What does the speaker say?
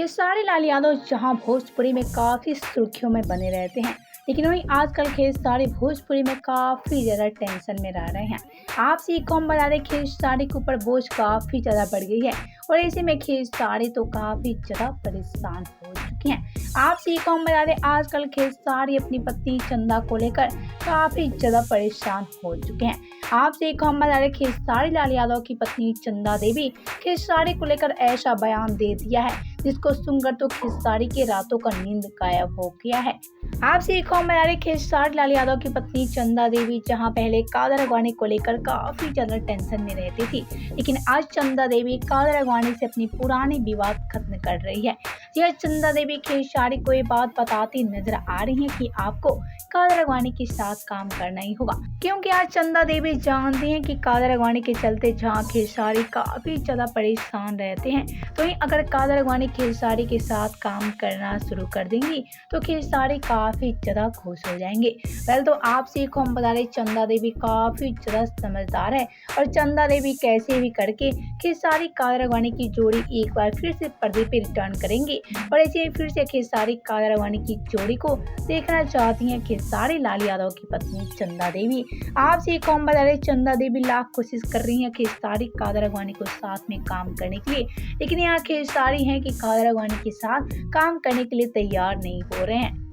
खेसारी लाल यादव जहां भोजपुरी में काफ़ी सुर्खियों में बने रहते हैं, लेकिन वहीं आजकल खेसारी भोजपुरी में काफ़ी ज़्यादा टेंशन में रह रहे हैं। आपसे एक कॉम बता दें, खेसारी के ऊपर बोझ काफ़ी ज़्यादा बढ़ गई है और ऐसे में खेसारी तो काफ़ी ज़्यादा परेशान हो चुके हैं। आपसे एक कॉम बता दें, आजकल खेसारी अपनी पत्नी चंदा को लेकर काफ़ी ज़्यादा परेशान हो चुके हैं। आपसे एक कॉम बता दें, खेसारी लाल यादव की पत्नी चंदा देवी खेसारी को लेकर ऐसा बयान दे दिया है जिसको सुनकर तो खेसारी के रातों का नींद गायब हो गया है। आपसे एक और बता दें, खेसारी लाल यादव की पत्नी चंदा देवी जहां पहले कादर अडवाणी को लेकर काफी ज्यादा टेंशन में रहती थी, लेकिन आज चंदा देवी कादर अडवाणी से अपनी पुरानी विवाद खत्म कर रही है। यह चंदा देवी खेसारी को ये बात बताती नजर आ रही है कि आपको कादर अडवाणी के साथ काम करना ही होगा, क्योंकि आज चंदा देवी जानती हैं कि कादर अडवाणी के चलते जहां खेसारी काफी ज्यादा परेशान रहते हैं, तो ही अगर कादर अडवाणी खेसारी के साथ काम करना शुरू कर देंगी तो खेसारी काफी ज्यादा खुश हो जाएंगे। पहले तो आपसे एक हम बता दें, चंदा देवी काफी ज्यादा समझदार है और चंदा देवी कैसे भी करके खेसारी कादर अडवाणी की जोड़ी एक बार फिर से पर्दे पे रिटर्न करेंगे और ऐसे फिर से खेसारी कादर अडवाणी की जोड़ी को देखना चाहती हैं खेसारी लाल यादव की पत्नी चंदा देवी। आपसे एक हम बता दें, चंदा देवी लाख कोशिश कर रही है खेसारी कादर अडवाणी को साथ में काम करने के लिए, लेकिन यहाँ खेसारी है कि कादर अडवाणी के साथ काम करने के लिए तैयार नहीं हो रहे हैं।